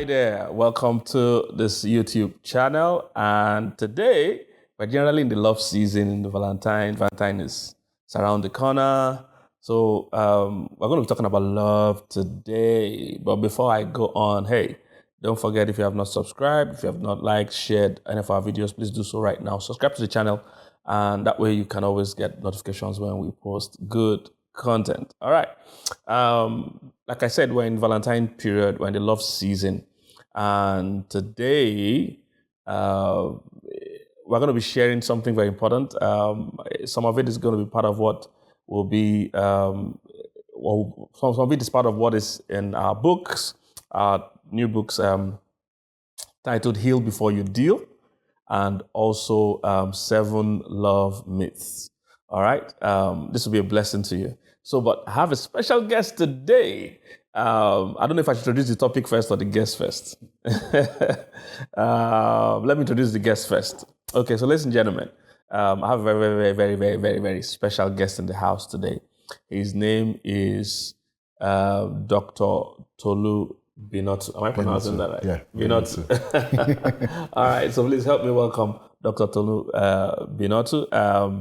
Hi there, welcome to this YouTube channel, and today we're generally in the love season in the Valentine. Valentine is around the corner, so we're going to be talking about love today. But before I go on, hey, don't forget, if you have not subscribed, if you have not liked, shared any of our videos, please do so right now. Subscribe to the channel, and that way you can always get notifications when we post good content. All right. Like I said, we're in Valentine period, we're in the love season, and today we're going to be sharing something very important. Some of it is going to be part of what will be, some of it is part of what is in our books, our new books titled "Heal Before You Deal," and also 7 Love Myths. All right, this will be a blessing to you. So, but I have a special guest today. I don't know if I should introduce the topic first or the guest first. Let me introduce the guest first. Okay, so ladies and gentlemen, I have a very special guest in the house today. His name is Dr. Tolu Binutu. Am I pronouncing that right? Yeah, Binutu. All right, so please help me welcome Dr. Tolu Binutu. I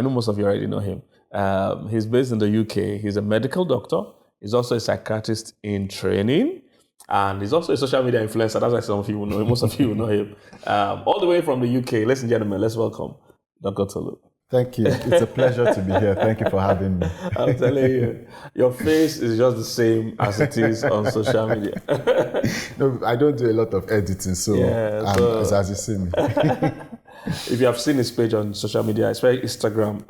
know most of you already know him. He's based in the UK. He's a medical doctor. He's also a psychiatrist in training. And he's also a social media influencer. That's why some of you will know him. Most of you will know him. All the way from the UK. Ladies and gentlemen, let's welcome Dr. Tolu. Thank you. It's a pleasure to be here. Thank you for having me. I'm telling you, your face is just the same as it is on social media. No, I don't do a lot of editing, so, as you see me. If you have seen his page on social media, especially Instagram,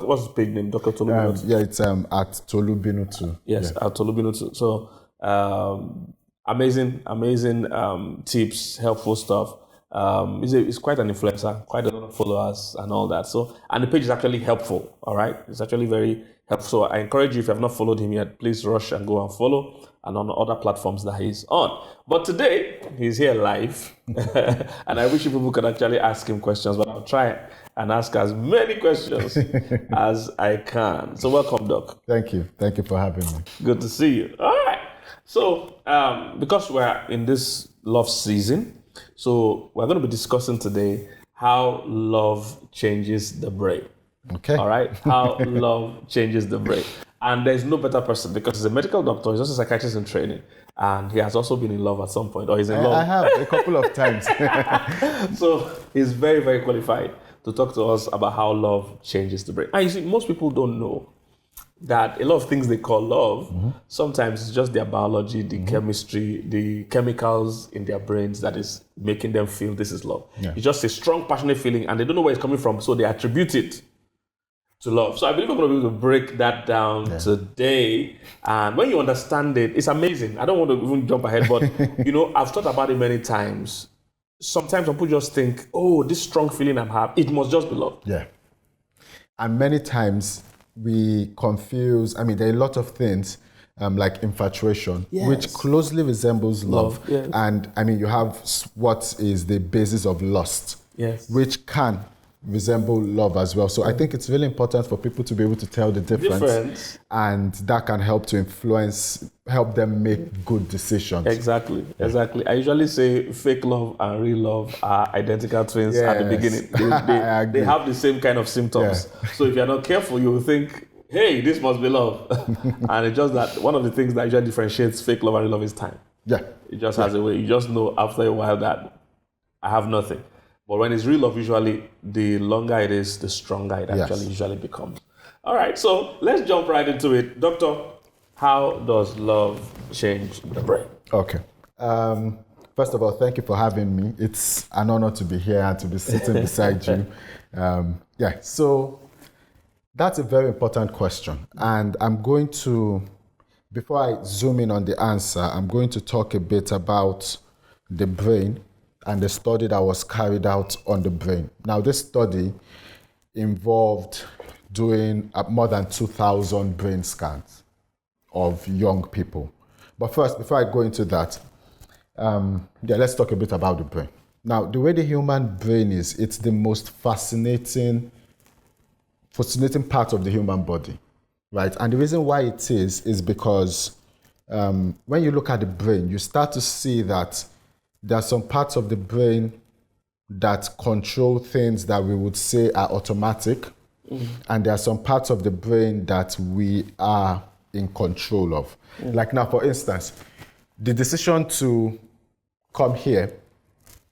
what's his page name? Dr. Tolu Binutu? Yeah, it's at Tolu Binutu. Yes, yeah. At Tolu Binutu. So amazing tips, helpful stuff. He's quite an influencer, quite a lot of followers and all that. So, and the page is actually helpful. All right, it's actually very helpful. So I encourage you, if you have not followed him yet, please rush and go and follow, and on other platforms that he's on. But today he's here live, and I wish people could actually ask him questions, but I'll try and ask as many questions as I can. So welcome, Doc. Thank you for having me. Good to see you. All right. So because we're in this love season, so we're going to be discussing today how love changes the brain. Okay. All right. How love changes the brain. And there's no better person, because he's a medical doctor. He's also a psychiatrist in training. And he has also been in love at some point, or he's in love. I have a couple of times. So he's very qualified to talk to us about how love changes the brain. And you see, most people don't know that a lot of things they call love, sometimes it's just their biology, the chemistry, the chemicals in their brains that is making them feel this is love. Yeah. It's just a strong, passionate feeling, and they don't know where it's coming from, so they attribute it to love. So I believe we're going to be able to break that down today. And when you understand it, it's amazing. I don't want to even jump ahead, but I've thought about it many times. Sometimes people just think, oh, this strong feeling I have, it must just be love. Yeah. And many times we confuse, there are a lot of things like infatuation, which closely resembles love. Yes. And you have what is the basis of lust, which can resemble love as well. So I think it's really important for people to be able to tell the difference. And that can help to help them make good decisions. Exactly. I usually say fake love and real love are identical twins at the beginning. They have the same kind of symptoms. Yeah. So if you're not careful, you will think, hey, this must be love. And it's just that one of the things that usually differentiates fake love and real love is time. Yeah. It just has a way. You just know after a while that I have nothing. But when it's real love, usually the longer it is, the stronger it actually usually becomes. All right, so let's jump right into it. Doctor, how does love change the brain? Okay. First of all, thank you for having me. It's an honor to be here and to be sitting beside you. So that's a very important question. And I'm going to, before I zoom in on the answer, I'm going to talk a bit about the brain and the study that was carried out on the brain. Now, this study involved doing more than 2,000 brain scans of young people. But first, before I go into that, let's talk a bit about the brain. Now, the way the human brain is, it's the most fascinating part of the human body, right? And the reason why it is because when you look at the brain, you start to see that there are some parts of the brain that control things that we would say are automatic, and there are some parts of the brain that we are in control of. Like now, for instance, the decision to come here,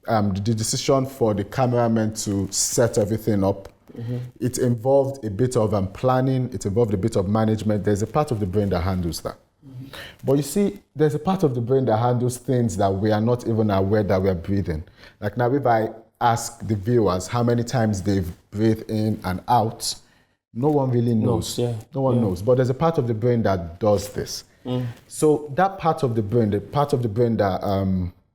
the decision for the cameraman to set everything up, it involved a bit of planning, it involved a bit of management. There's a part of the brain that handles that. But you see, there's a part of the brain that handles things that we are not even aware that we are breathing. Like now, if I ask the viewers how many times they've breathed in and out, no one really knows. No one knows. But there's a part of the brain that does this. So that part of the brain, the part of the brain that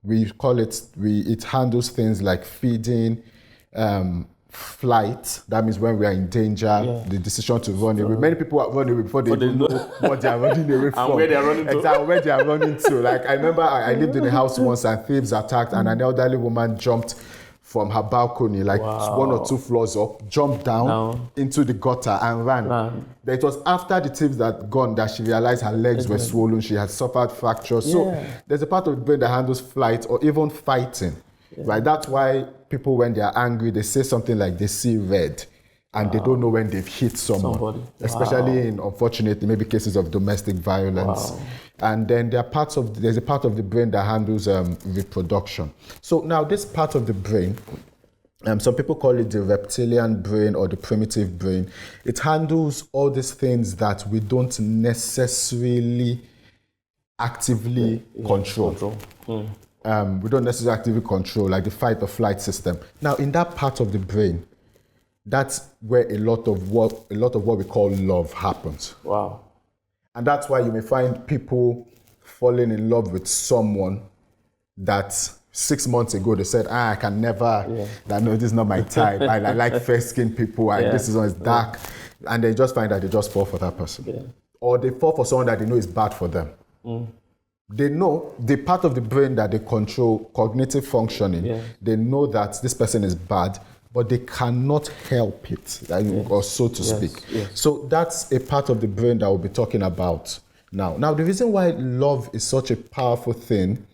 we call it, it handles things like feeding, flight. That means when we are in danger, the decision to run away. Many people run away before they even know what they are running away from. And where they are running to. Exactly, where they are running to. Like I remember I lived in a house once and thieves attacked and an elderly woman jumped from her balcony, like 1 or 2 floors up, jumped down into the gutter and ran. It was after the thieves had gone that she realized her legs were swollen, she had suffered fractures. So there's a part of the brain that handles flight or even fighting. Right? That's why people, when they are angry, they say something like they see red and they don't know when they've hit somebody. Especially in, unfortunately, maybe cases of domestic violence. And then there's a part of the brain that handles reproduction. So now this part of the brain, some people call it the reptilian brain or the primitive brain. It handles all these things that we don't necessarily actively control. We don't necessarily actively control, like the fight or flight system. Now, in that part of the brain, that's where a lot of what we call love happens. And that's why you may find people falling in love with someone that 6 months ago they said, I can never, no, this is not my type. I like fair-skinned people, this is dark. And they just find that they just fall for that person. Or they fall for someone that they know is bad for them. They know the part of the brain that they control, cognitive functioning, they know that this person is bad, but they cannot help it, or so to speak. So that's a part of the brain that we'll be talking about now. Now, the reason why love is such a powerful thing,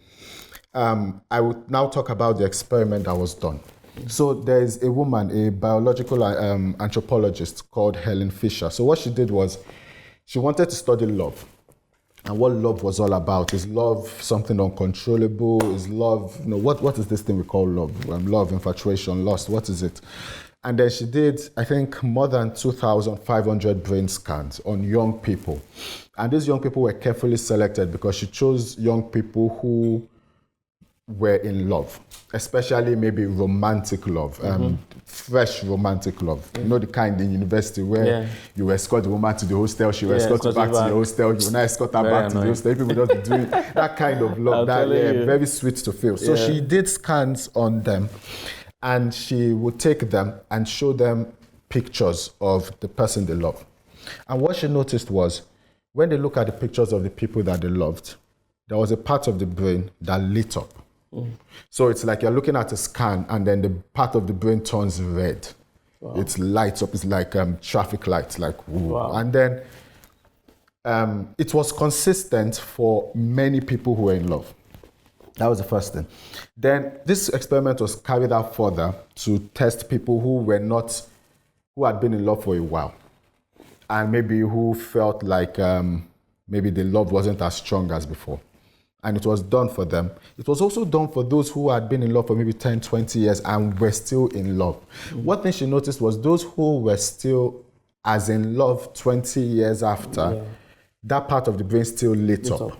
I would now talk about the experiment that was done. So there's a woman, a biological anthropologist called Helen Fisher. So what she did was she wanted to study love. And what love was all about. Is love something uncontrollable? Is love, what is this thing we call love? Love, infatuation, lust, what is it? And then she did, I think, more than 2,500 brain scans on young people. And these young people were carefully selected because she chose young people who were in love, especially maybe romantic love, fresh romantic love. You know, the kind in university where you escort the woman to the hostel, she will escort you back to the hostel, you will not escort her back to the hostel. People just be doing that kind of love, very sweet to feel. So she did scans on them and she would take them and show them pictures of the person they love. And what she noticed was when they look at the pictures of the people that they loved, there was a part of the brain that lit up. So it's like you're looking at a scan and then the part of the brain turns red. It lights up. It's like traffic lights, like woo. And then it was consistent for many people who were in love. That was the first thing. Then this experiment was carried out further to test people who had been in love for a while and maybe who felt like maybe the love wasn't as strong as before. And it was done for them. It was also done for those who had been in love for maybe 10, 20 years and were still in love. One thing she noticed was those who were still as in love 20 years after, that part of the brain still lit up.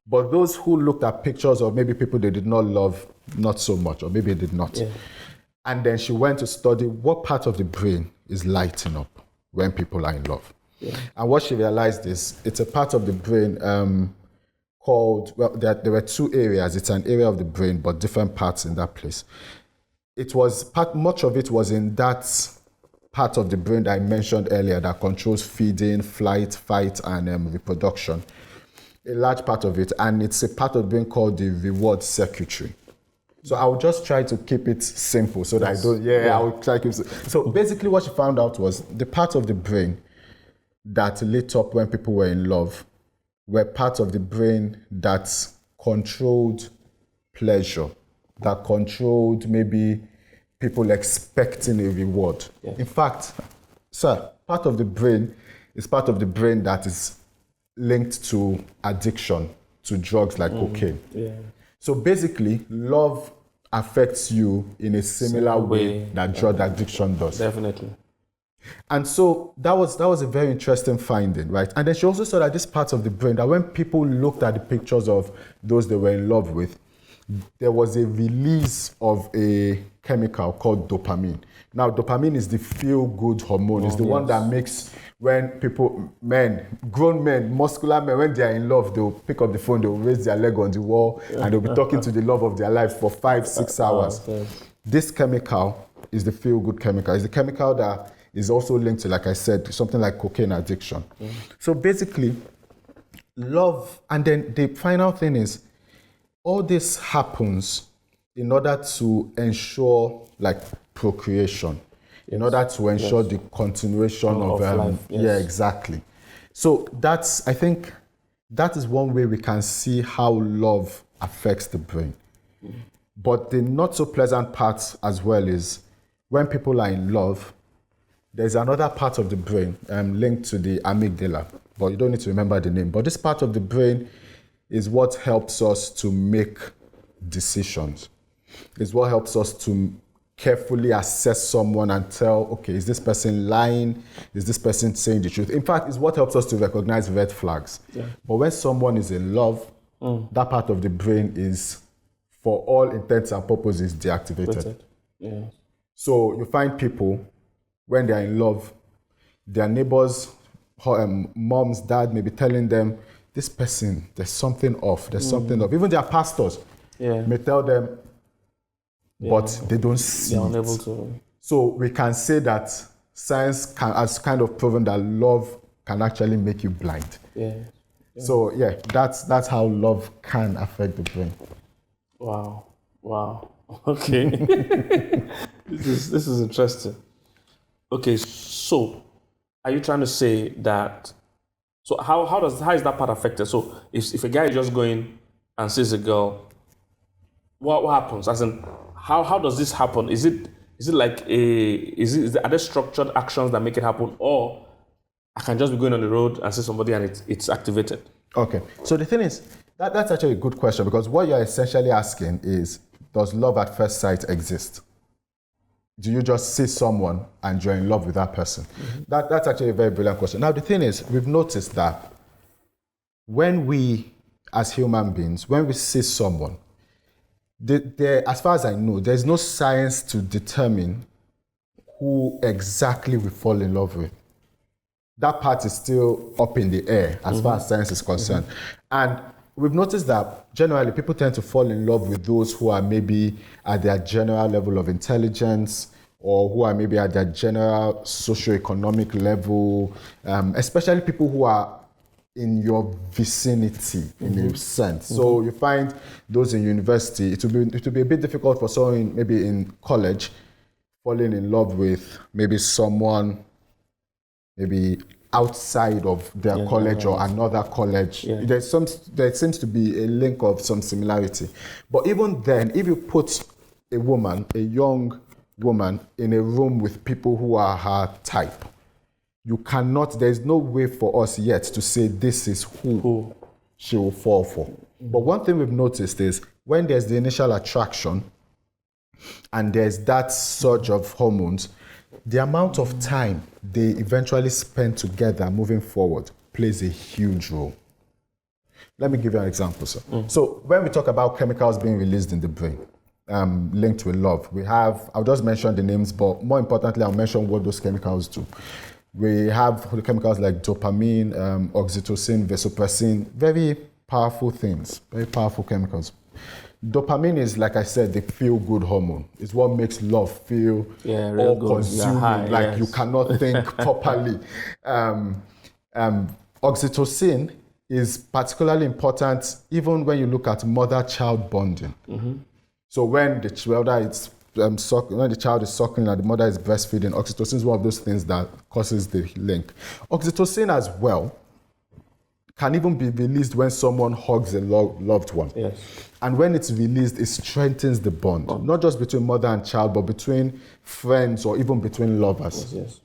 But those who looked at pictures of maybe people they did not love, not so much, or maybe did not. And then she went to study what part of the brain is lighting up when people are in love. And what she realized is it's a part of the brain called, there were 2 areas. It's an area of the brain, but different parts in that place. Much of it was in that part of the brain that I mentioned earlier that controls feeding, flight, fight, and reproduction. A large part of it, and it's a part of the brain called the reward circuitry. So I will just try to keep it simple so that I don't, I will try to keep it. So basically what she found out was the part of the brain that lit up when people were in love were part of the brain that controlled pleasure, that controlled maybe people expecting a reward. Yeah. In fact, sir, part of the brain is part of the brain that is linked to addiction to drugs like cocaine. Yeah. So basically, love affects you in a similar way that drug addiction does. Definitely. And so that was a very interesting finding, right? And then she also saw that this part of the brain, that when people looked at the pictures of those they were in love with, there was a release of a chemical called dopamine. Now, dopamine is the feel-good hormone. It's the one that makes when people, grown men, muscular men, when they are in love, they'll pick up the phone, they'll raise their leg on the wall, and they'll be talking to the love of their life for 5-6 hours. This chemical is the feel-good chemical. It's the chemical that is also linked to, like I said, something like cocaine addiction. So basically, love, and then the final thing is, all this happens in order to ensure like procreation, in order to ensure the continuation of life. Yeah, exactly. So that's, I think, that is one way we can see how love affects the brain. But the not so pleasant part as well is when people are in love, there's another part of the brain linked to the amygdala, but you don't need to remember the name. But this part of the brain is what helps us to make decisions. It's what helps us to carefully assess someone and tell, okay, is this person lying? Is this person saying the truth? In fact, it's what helps us to recognize red flags. Yeah. But when someone is in love, that part of the brain is, for all intents and purposes, deactivated. Yeah. So you find people, when they're in love, their neighbors, moms, dad may be telling them, this person, there's something off, there's something off. Even their pastors may tell them, but they don't see They're it. unable to. So we can say that science has kind of proven that love can actually make you blind. Yeah. So yeah, that's how love can affect the brain. Wow. Okay. This is interesting. Okay, so are you trying to say that? So how is that part affected? So if a guy is just going and sees a girl, what happens? As in, how does this happen? Is it like are there structured actions that make it happen, or I can just be going on the road and see somebody and it's activated? Okay. So the thing is, that's actually a good question, because what you're essentially asking is, does love at first sight exist? Do you just see someone and you're in love with that person? That's actually a very brilliant question. Now, the thing is, we've noticed that when we, as human beings, when we see someone, as far as I know, there's no science to determine who exactly we fall in love with. That part is still up in the air as far as science is concerned. And we've noticed that generally people tend to fall in love with those who are maybe at their general level of intelligence, or who are maybe at their general socioeconomic level, especially people who are in your vicinity in a sense. So you find those in university, it will be a bit difficult for someone maybe in college falling in love with maybe someone maybe outside of their college or another college. Yeah. There seems to be a link of some similarity. But even then, if you put a young woman in a room with people who are her type, there's no way for us yet to say this is who she will fall for. But one thing we've noticed is when there's the initial attraction and there's that surge of hormones, the amount of time they eventually spend together moving forward plays a huge role. Let me give you an example, sir. So when we talk about chemicals being released in the brain, linked with love, I'll just mention the names, but more importantly, I'll mention what those chemicals do. We have the chemicals like dopamine, oxytocin, vasopressin, very powerful things, very powerful chemicals. Dopamine is, like I said, the feel-good hormone. It's what makes love feel all-consuming, like you cannot think properly. Oxytocin is particularly important even when you look at mother-child bonding. So when the child is suckling and the mother is breastfeeding, oxytocin is one of those things that causes the link. Oxytocin as well can even be released when someone hugs a loved one. Yes. And when it's released, it strengthens the bond, not just between mother and child, but between friends or even between lovers. Yes.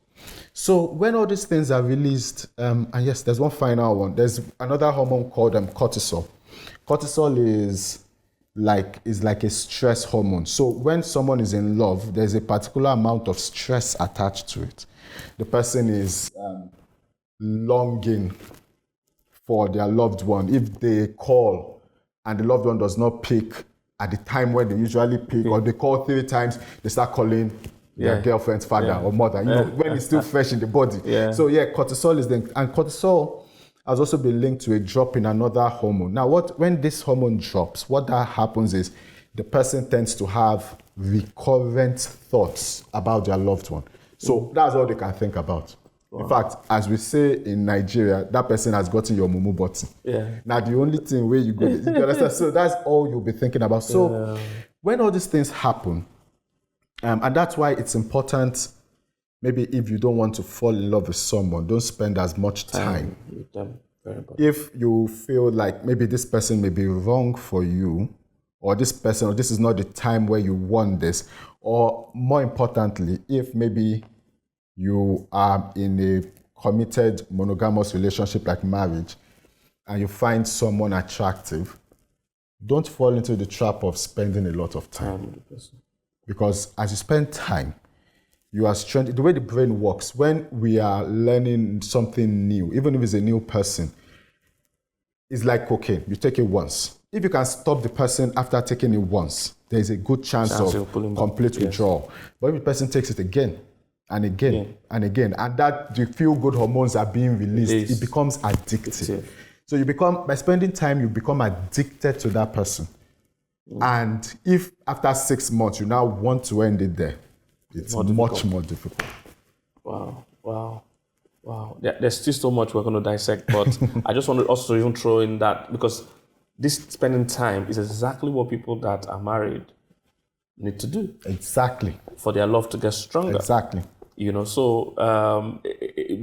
So when all these things are released, and yes, there's one final one. There's another hormone called cortisol. Cortisol is like a stress hormone. So when someone is in love, there's a particular amount of stress attached to it. The person is longing for their loved one. If they call and the loved one does not pick at the time when they usually pick, or they call 3 times, they start calling their girlfriend's father or mother, when it's still fresh in the body. So cortisol is then, and cortisol has also been linked to a drop in another hormone. Now, when this hormone drops, what that happens is the person tends to have recurrent thoughts about their loved one. So that's all they can think about. Wow. In fact, as we say in Nigeria, that person has gotten your mumu button. Now, the only thing where you go, you understand? So that's all you'll be thinking about. So when all these things happen, and that's why it's important, maybe if you don't want to fall in love with someone, don't spend as much time with them. Very important. If you feel like maybe this person may be wrong for you, or this is not the time where you want this, or more importantly, if maybe you are in a committed monogamous relationship like marriage and you find someone attractive, don't fall into the trap of spending a lot of time. Because as you spend time, you are strengthening. The way the brain works, when we are learning something new, even if it's a new person, it's like cocaine. You take it once. If you can stop the person after taking it once, there's a good chance of complete withdrawal. But if the person takes it again, and again, and again, and that the feel-good hormones are being released, it becomes addictive. So by spending time, you become addicted to that person. And if after 6 months, you now want to end it there, it's much more difficult. Wow. There's still so much we're going to dissect, but I just want to also even throw in that, because this spending time is exactly what people that are married need to do. Exactly. For their love to get stronger. Exactly. So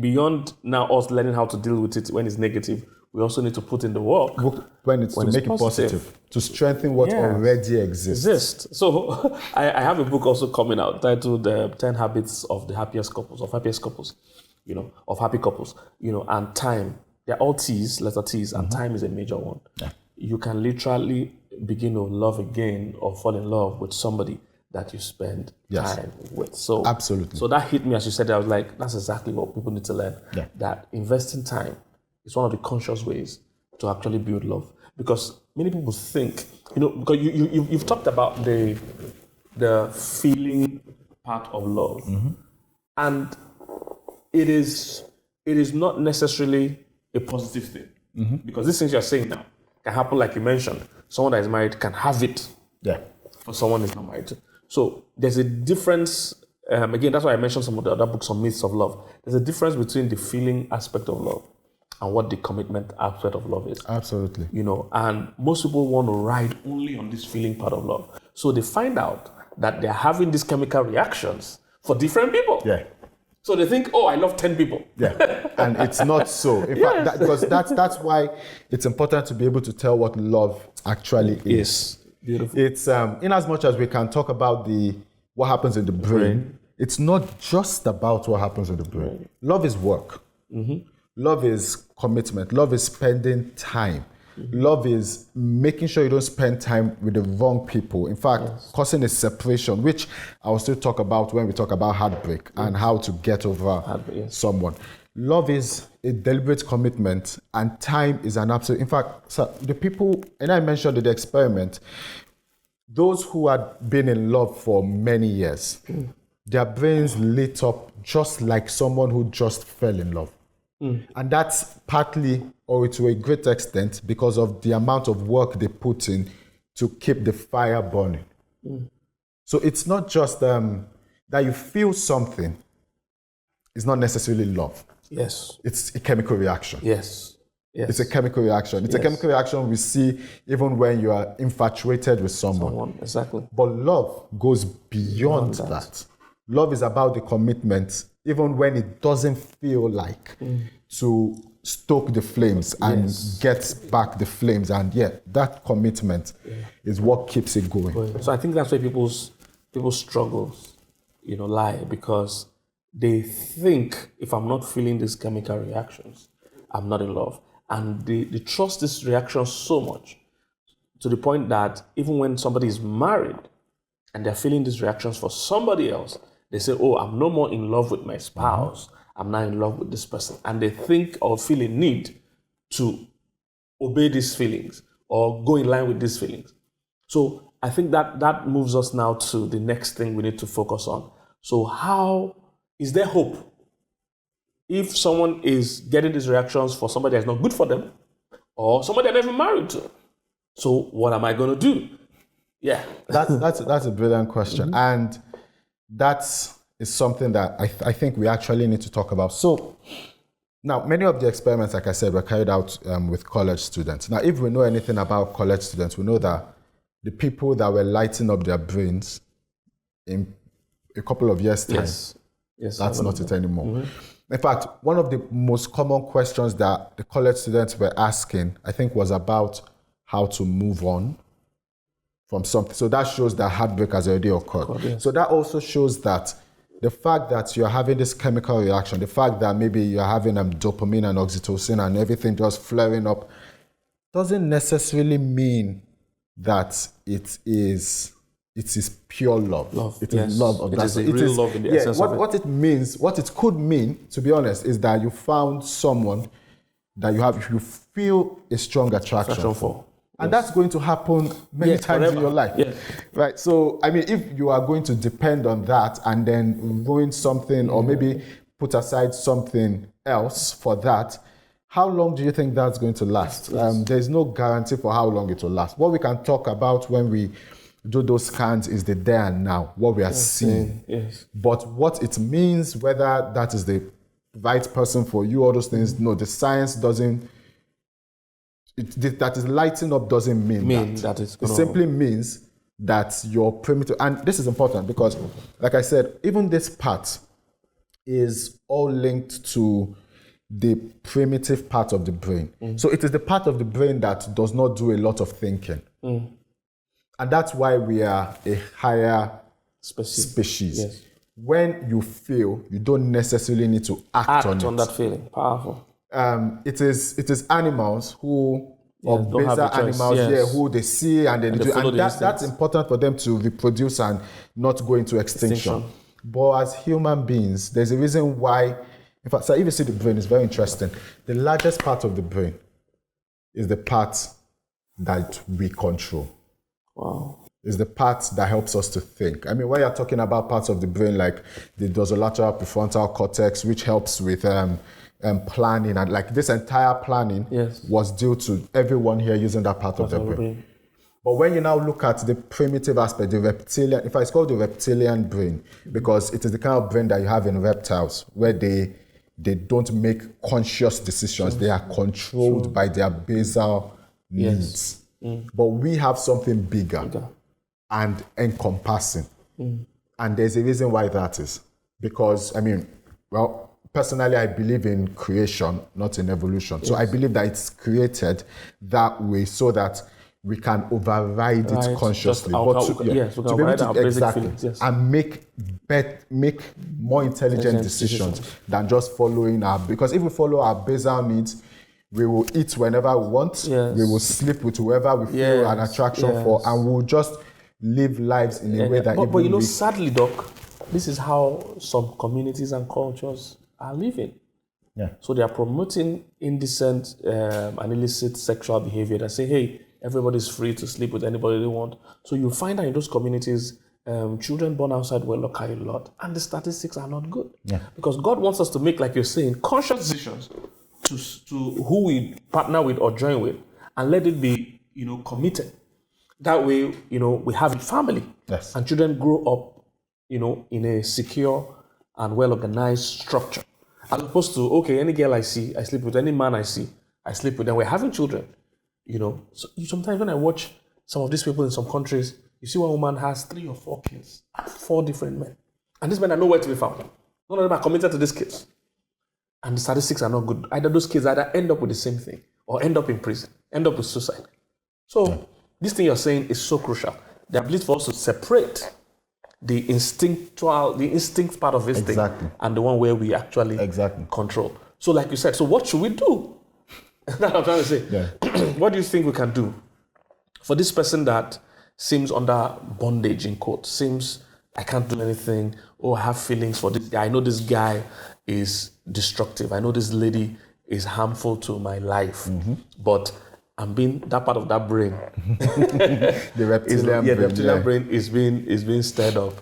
beyond now us learning how to deal with it when it's negative, we also need to put in the work when it's to make it positive, to strengthen what already exists. So I have a book also coming out titled 10 Habits of the Happiest Couples, of Happy Couples, and time. They're all T's, letter T's, and time is a major one. You can literally begin to love again or fall in love with somebody that you spend time with. So absolutely. So that hit me as you said. I was like, that's exactly what people need to learn. That investing time is one of the conscious ways to actually build love. Because many people think, because you've talked about the feeling part of love, and it is not necessarily a positive thing. Because these things you're saying now can happen, like you mentioned. Someone that is married can have it for someone who's not married. So there's a difference. Again, that's why I mentioned some of the other books on myths of love. There's a difference between the feeling aspect of love and what the commitment aspect of love is. Absolutely. And most people want to ride only on this feeling part of love. So they find out that they're having these chemical reactions for different people. So they think, I love 10 people. And it's not so. In fact, because that's why it's important to be able to tell what love actually is. Beautiful. It's in as much as we can talk about what happens in the brain, it's not just about what happens in the brain. Love is work. Love is commitment. Love is spending time. Love is making sure you don't spend time with the wrong people. In fact, causing a separation, which I will still talk about when we talk about heartbreak and how to get over someone. Love is a deliberate commitment, and time is an absolute. In fact, the people, and I mentioned the experiment, those who had been in love for many years, their brains lit up just like someone who just fell in love. And that's partly, or to a great extent, because of the amount of work they put in to keep the fire burning. So it's not just that you feel something. It's not necessarily love. It's a chemical reaction. It's a chemical reaction. It's a chemical reaction we see even when you are infatuated with someone. Exactly. But love goes beyond that. Love is about the commitment, even when it doesn't feel like, to stoke the flames and get back the flames. And that commitment is what keeps it going. So I think that's where people's struggles, lie, because they think if I'm not feeling these chemical reactions, I'm not in love. And they trust this reaction so much to the point that even when somebody is married and they're feeling these reactions for somebody else, they say, oh, I'm no more in love with my spouse. I'm now in love with this person. And they think or feel a need to obey these feelings or go in line with these feelings. So I think that moves us now to the next thing we need to focus on. So how is there hope? If someone is getting these reactions for somebody that's not good for them or somebody they're never married to, so what am I going to do? Yeah. That's a brilliant question. And that is something that I think we actually need to talk about. So now, many of the experiments, like I said, were carried out with college students. Now, if we know anything about college students, we know that the people that were lighting up their brains in a couple of years' time, that's not it anymore. In fact, one of the most common questions that the college students were asking, I think, was about how to move on from something. So that shows that heartbreak has already occurred. So that also shows that the fact that you're having this chemical reaction, the fact that maybe you're having dopamine and oxytocin and everything just flaring up, doesn't necessarily mean that it is pure love. It is love of that. It is a real love in the essence of it. What it means, what it could mean, to be honest, is that you found someone that you feel a strong attraction for. And that's going to happen many times forever in your life. Right? So, I mean, if you are going to depend on that and then ruin something or maybe put aside something else for that, how long do you think that's going to last? There's no guarantee for how long it will last. What we can talk about when we do those scans is the there and now, what we are seeing. But what it means, whether that is the right person for you, all those things, no, the science doesn't. That is lighting up doesn't mean that. It simply means that your primitive, and this is important because, like I said, even this part is all linked to the primitive part of the brain. So it is the part of the brain that does not do a lot of thinking. And that's why we are a higher species. When you feel, you don't necessarily need to act on it. On that feeling. Powerful. It is animals who, or basal animals, who they see and then they do. And that's important for them to reproduce and not go into extinction. But as human beings, there's a reason why, in fact, so if you see the brain, it's very interesting. The largest part of the brain is the part that we control. Wow. Is the part that helps us to think. I mean, when you're talking about parts of the brain like the dorsolateral prefrontal cortex, which helps with planning, and like this entire planning was due to everyone here using that part of their brain. But when you now look at the primitive aspect, the reptilian, in fact, it's called the reptilian brain because it is the kind of brain that you have in reptiles where they don't make conscious decisions. They are controlled by their basal needs. But we have something bigger and encompassing. And there's a reason why that is. Because, I mean, well, personally, I believe in creation, not in evolution. So I believe that it's created that way so that we can override it consciously. To be able to exactly and make more intelligent decisions than just following because if we follow our basal needs, we will eat whenever we want. We will sleep with whoever we feel an attraction for, and we'll just live lives in a way that. But you know, sadly, Doc, this is how some communities and cultures are living. So they are promoting indecent and illicit sexual behavior. They say, hey, everybody's free to sleep with anybody they want. So you find that in those communities, children born outside wedlock a lot, and the statistics are not good. Because God wants us to make, like you're saying, conscious decisions to who we partner with or join with, and let it be, committed. That way, we have a family, and children grow up, in a secure and well-organized structure, as opposed to any girl I see, I sleep with, any man I see, I sleep with them. We're having children, So sometimes when I watch some of these people in some countries, you see one woman has 3 or 4 kids, 4 different men, and these men are nowhere to be found. None of them are committed to these kids. and the statistics are not good, either those kids either end up with the same thing or end up in prison, end up with suicide. So this thing you're saying is so crucial. The ability for us to separate the instinct part of this thing and the one where we actually control. So like you said, so what should we do? That's what I'm trying to say. Yeah. What do you think we can do for this person that seems under bondage, in quote, seems I can't do anything, or I have feelings for this guy. I know this guy is destructive. I know this lady is harmful to my life, but I'm being that part of that brain. The reptilian brain is being stirred up,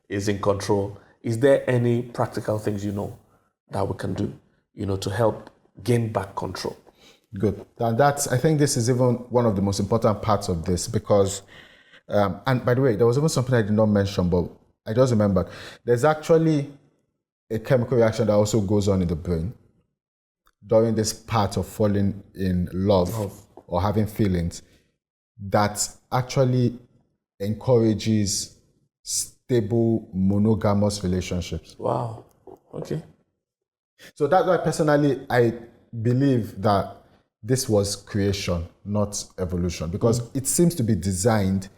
is in control. Is there any practical things that we can do, to help gain back control? Good. And I think this is even one of the most important parts of this because, and by the way, there was even something I did not mention, but I just remembered. There's actually a chemical reaction that also goes on in the brain during this part of falling in love. Or having feelings that actually encourages stable monogamous relationships. Wow. Okay. So that's why personally I believe that this was creation, not evolution, because it seems to be designed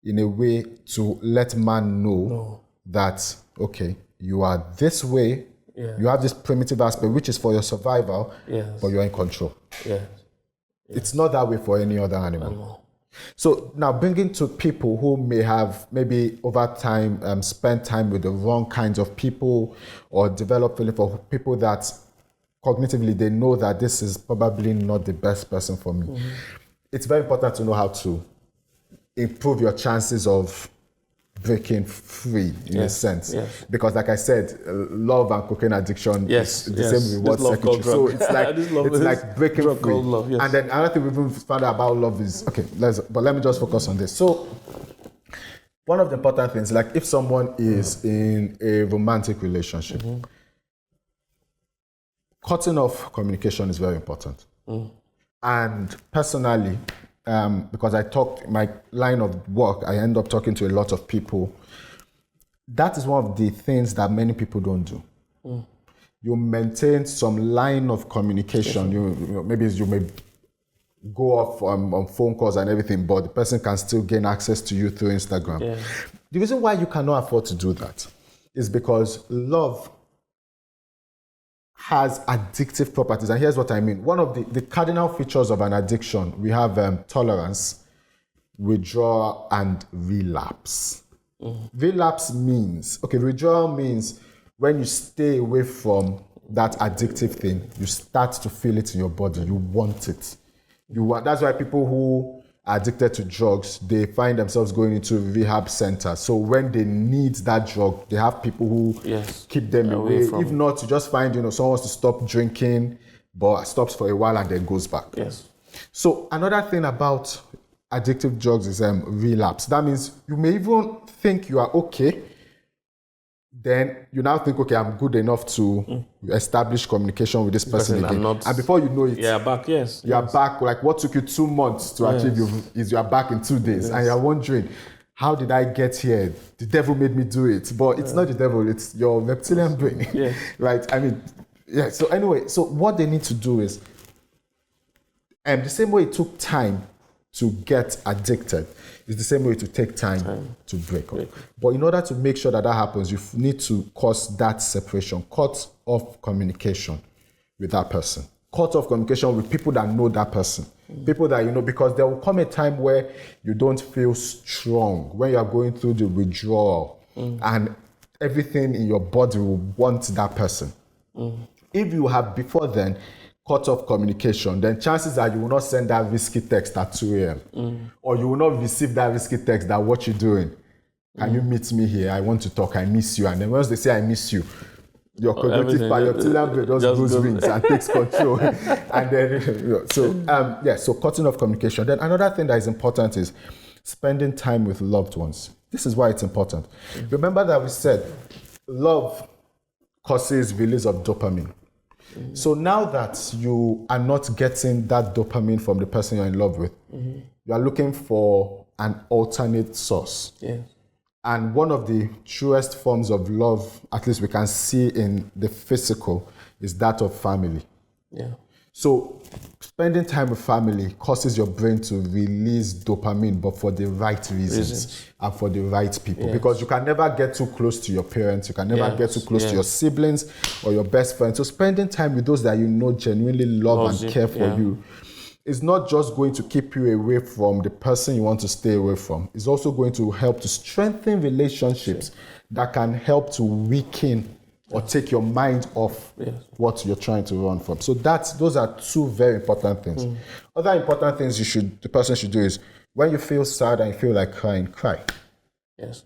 in a way to let man know that, okay, you are this way, you have this primitive aspect, which is for your survival, but you're in control. Yes. It's not that way for any other animal. So now bringing to people who may have maybe over time spent time with the wrong kinds of people or developed feeling for people that cognitively they know that this is probably not the best person for me. It's very important to know how to improve your chances of breaking free in a sense. Because like I said, love and cocaine addiction is the same reward circuitry. So it's like breaking free. Love, and then another thing we've even found out about love is, but let me just focus on this. So one of the important things, like if someone is in a romantic relationship, cutting off communication is very important. And personally, because my line of work, I end up talking to a lot of people. That is one of the things that many people don't do. You maintain some line of communication. Maybe you may go off on phone calls and everything, but the person can still gain access to you through Instagram. The reason why you cannot afford to do that is because love has addictive properties. And here's what I mean. One of the cardinal features of an addiction, we have tolerance, withdrawal, and relapse. Relapse means, withdrawal means when you stay away from that addictive thing, you start to feel it in your body. You want it. That's why people who are addicted to drugs, they find themselves going into rehab centers. So when they need that drug, they have people who keep them away. If not, you just find, someone wants to stop drinking, but stops for a while and then goes back. So another thing about addictive drugs is relapse. That means you may even think you are okay. Then you now think, okay, I'm good enough to establish communication with this person again. And before you know it, you're back, you're back. Like what took you 2 months to achieve you're back in 2 days. And you're wondering, how did I get here? The devil made me do it. But it's not the devil, it's your reptilian brain. Right? I mean, so anyway, so what they need to do is, the same way it took time to get addicted, it's the same way to take time to break up. But in order to make sure that happens, you need to cause that separation, cut off communication with that person, cut off communication with people that know that person, people that because there will come a time where you don't feel strong, when you are going through the withdrawal, and everything in your body will want that person. If you have before then cut off communication, then chances are you will not send that risky text at 2 a.m. Or you will not receive that risky text that what you doing? Can you meet me here? I want to talk, I miss you. And then once they say I miss you, your cognitive part, your reptilian brain just goes wings and takes control. And then, so cutting off communication. Then another thing that is important is spending time with loved ones. This is why it's important. Remember that we said love causes release of dopamine. So now that you are not getting that dopamine from the person you're in love with, you are looking for an alternate source. And one of the truest forms of love, at least we can see in the physical, is that of family. Yeah. So spending time with family causes your brain to release dopamine, but for the right reasons and for the right people. Because you can never get too close to your parents, you can never get too close to your siblings or your best friends. So spending time with those that you know genuinely love and care for you is not just going to keep you away from the person you want to stay away from. It's also going to help to strengthen relationships that can help to weaken or take your mind off what you're trying to run from. So those are two very important things. Other important things the person should do is when you feel sad and you feel like crying, cry. Yes.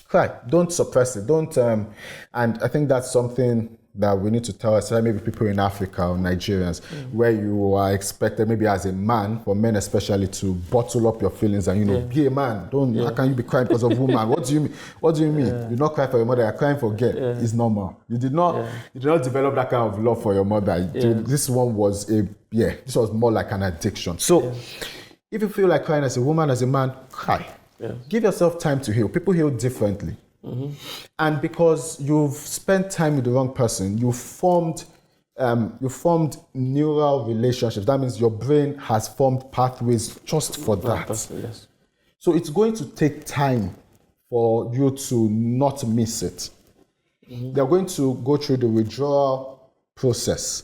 Cry. Don't suppress it. Don't. And I think that's something that we need to tell ourselves, maybe people in Africa or Nigerians, where you are expected, maybe as a man, for men especially, to bottle up your feelings and, be a man. How can you be crying because of woman? What do you mean? What do you mean? You not cry for your mother, you're crying for girl. It's normal. You did not develop that kind of love for your mother. This one was this was more like an addiction. So if you feel like crying as a woman, as a man, cry. Give yourself time to heal. People heal differently. And because you've spent time with the wrong person, you formed neural relationships. That means your brain has formed pathways just for that. So it's going to take time for you to not miss it. They're going to go through the withdrawal process.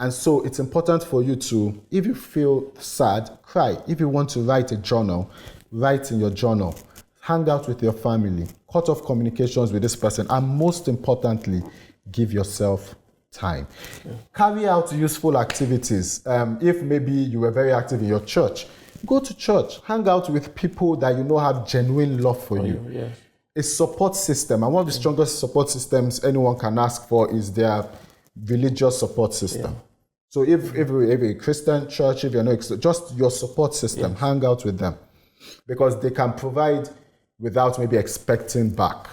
And so it's important for you to, if you feel sad, cry. If you want to write a journal, write in your journal. Hang out with your family, cut off communications with this person, and most importantly, give yourself time. Carry out useful activities. If maybe you were very active in your church, go to church, hang out with people that you know have genuine love for you. A support system, and one of the strongest support systems anyone can ask for is their religious support system. So if a Christian church, if you're not, just your support system, hang out with them, because they can provide without maybe expecting back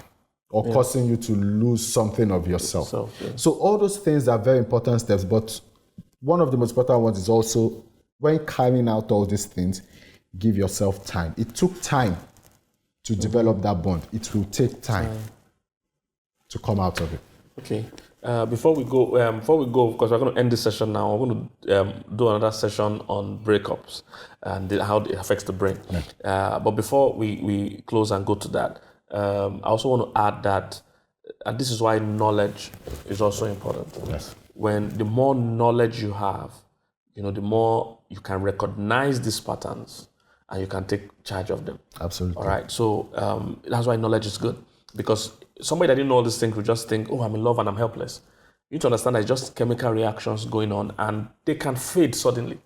or causing you to lose something of yourself. So all those things are very important steps, but one of the most important ones is also, when carrying out all these things, give yourself time. It took time to develop that bond. It will take time to come out of it. Okay. Before we go, because we're going to end this session now, we're going to do another session on breakups and how it affects the brain. But before we close and go to that, I also want to add that, and this is why knowledge is also important. When the more knowledge you have, the more you can recognize these patterns and you can take charge of them. Absolutely. All right. So that's why knowledge is good, because somebody that didn't know all these things would just think, oh, I'm in love and I'm helpless. You need to understand that it's just chemical reactions going on and they can fade suddenly.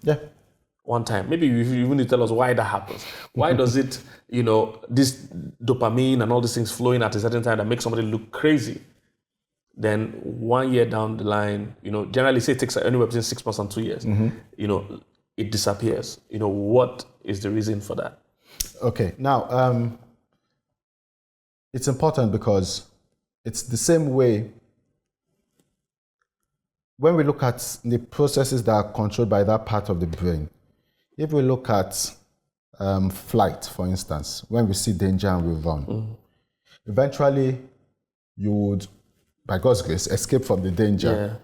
One time. Maybe you even need to tell us why that happens. Why does it, this dopamine and all these things flowing at a certain time that makes somebody look crazy? Then 1 year down the line, generally say it takes anywhere between 6 months and 2 years, it disappears. What is the reason for that? Okay. Now, it's important because it's the same way when we look at the processes that are controlled by that part of the brain. If we look at flight, for instance, when we see danger and we run, eventually you would, by God's grace, escape from the danger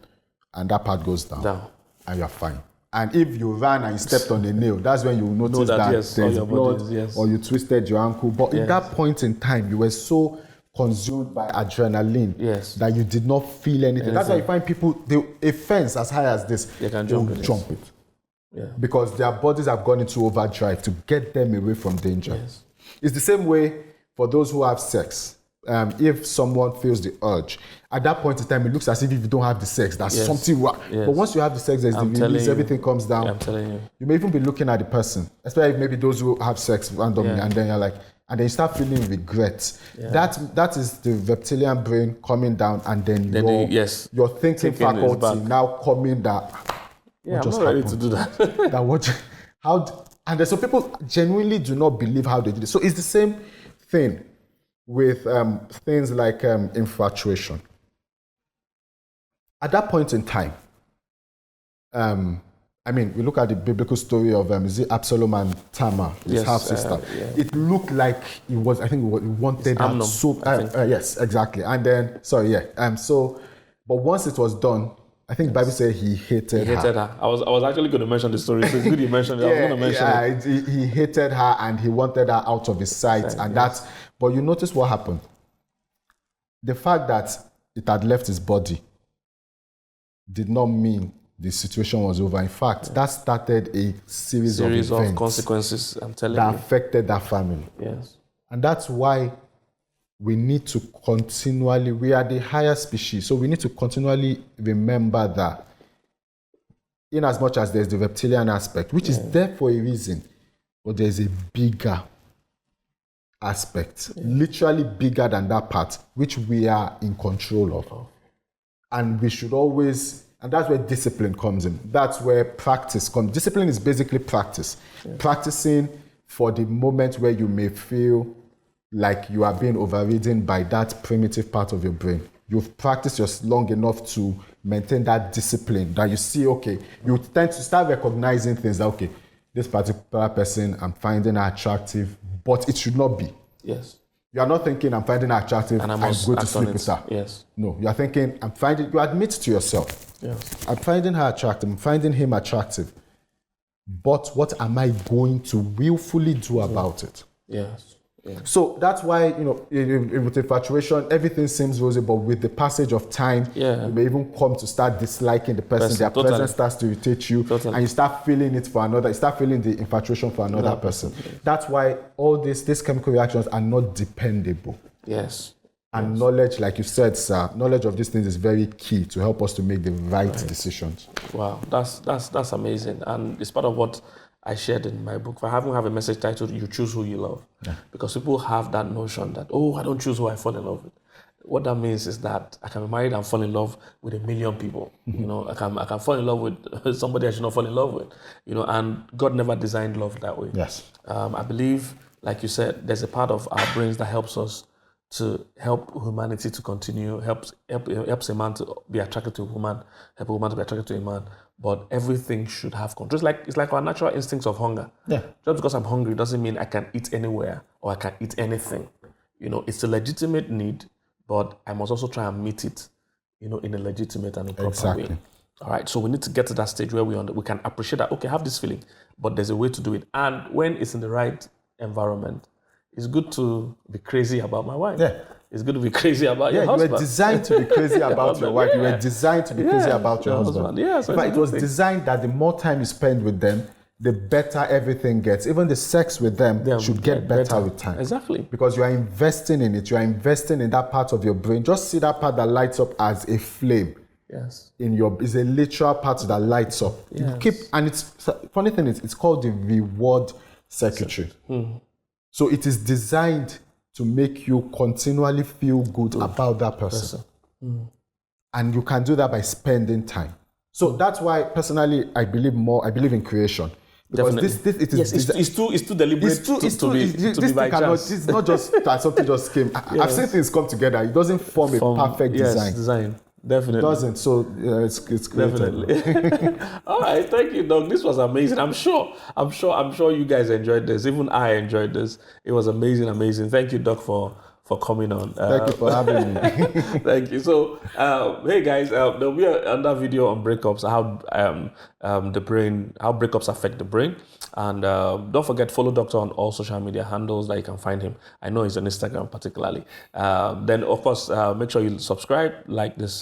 and that part goes down. And you're fine. And if you ran and you stepped on a nail, that's when you notice that there's blood or you twisted your ankle. But at that point in time, you were so consumed by adrenaline that you did not feel anything. That's why you find people, a fence as high as this, they can jump it. Because their bodies have gone into overdrive to get them away from danger. It's the same way for those who have sex. If someone feels the urge, at that point in time, it looks as if you don't have the sex, that's something wrong. But once you have the sex, there's the release, everything comes down. I'm telling you. You may even be looking at the person, especially maybe those who have sex randomly, and then you're like, and then you start feeling regret. That is the reptilian brain coming down, and then your thinking faculty now coming down. I'm not ready to do that. And there's some people genuinely do not believe how they do this. So it's the same thing with things like infatuation. At that point in time, we look at the biblical story of Absalom and Tamar, his half-sister. It looked like it was, I think, he wanted her so... yes, exactly. And then, but But once it was done, I think the Bible said he hated her. Her. I was actually going to mention the story, so it's good you mentioned it. I was going to mention it. He hated her and he wanted her out of his sight. But you notice what happened. The fact that it had left his body did not mean the situation was over. In fact, that started a series of events of consequences, I'm telling you, that affected that family. Yes. And that's why we need to continually, we are the higher species, so we need to continually remember that in as much as there's the reptilian aspect, which is there for a reason, but there's a bigger aspect, literally bigger than that part, which we are in control of. And we should always, and that's where discipline comes in. That's where practice comes. Discipline is basically practice. Practicing for the moment where you may feel like you are being overridden by that primitive part of your brain. You've practiced just long enough to maintain that discipline that you see, okay, you tend to start recognizing things that, okay, this particular person, I'm finding her attractive, but it should not be. Yes. You are not thinking, I'm finding her attractive, and I'm going to sleep with her. Yes. No, you are thinking, you admit to yourself, yes, I'm finding her attractive, I'm finding him attractive, but what am I going to willfully do about it? Yes. Yeah. So that's why, with infatuation, everything seems rosy, but with the passage of time, you may even come to start disliking the person. Their presence starts to irritate you, and you start feeling it for another. You start feeling the infatuation for another person. That's why all these chemical reactions are not dependable. Yes. And knowledge, like you said, sir, knowledge of these things is very key to help us to make the right decisions. Wow, that's amazing, and it's part of what I shared in my book. I haven't have a message titled "You Choose Who You Love," because people have that notion that, oh, I don't choose who I fall in love with. What that means is that I can be married and fall in love with 1 million people. I can fall in love with somebody I should not fall in love with. And God never designed love that way. Yes. I believe, like you said, there's a part of our brains that helps us to help humanity to continue, helps a man to be attracted to a woman, help a woman to be attracted to a man. But everything should have control. It's like our natural instincts of hunger. Yeah. Just because I'm hungry doesn't mean I can eat anywhere or I can eat anything. It's a legitimate need, but I must also try and meet it, in a legitimate and a proper way. All right. So we need to get to that stage where we can appreciate that, okay, I have this feeling, but there's a way to do it. And when it's in the right environment, it's good to be crazy about my wife. Yeah. It's good to be crazy about your husband. You were designed to be crazy about your wife. You were designed to be crazy about your husband. Yeah, so in fact, it was designed that the more time you spend with them, the better everything gets. Even the sex with them should get better with time. Exactly. Because you are investing in it. You are investing in that part of your brain. Just see that part that lights up as a flame. Yes. It's a literal part that lights up. Yes. And it's funny thing is, it's called the reward circuitry. So it is designed to make you continually feel good about that person. And you can do that by spending time. So that's why, personally, I believe in creation. Because it's too deliberate to be by chance. It's not just that something just came. I've seen things come together. It doesn't form a perfect design. Definitely. It doesn't. So it's created. Definitely. All right. Thank you, Doc. This was amazing. I'm sure you guys enjoyed this. Even I enjoyed this. It was amazing. Thank you, Doc, for coming on. Thank you for having me. Thank you. So, hey guys, there'll be another video on breakups, how breakups affect the brain. And don't forget, follow Doctor on all social media handles that you can find him. I know he's on Instagram particularly. Then, of course, make sure you subscribe, like this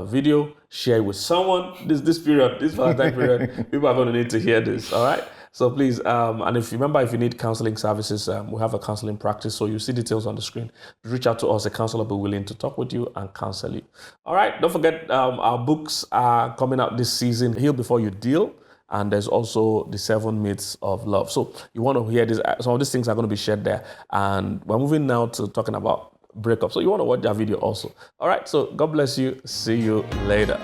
video, share it with someone. This Valentine period, people are going to need to hear this. All right. So please, and if you need counseling services, we have a counseling practice. So you see details on the screen. Reach out to us. A counselor will be willing to talk with you and counsel you. All right. Don't forget, our books are coming out this season. Heal Before You Deal. And there's also the 7 Myths of Love. So you want to hear this. Some of these things are going to be shared there. And we're moving now to talking about breakup. So you want to watch that video also. All right. So God bless you. See you later.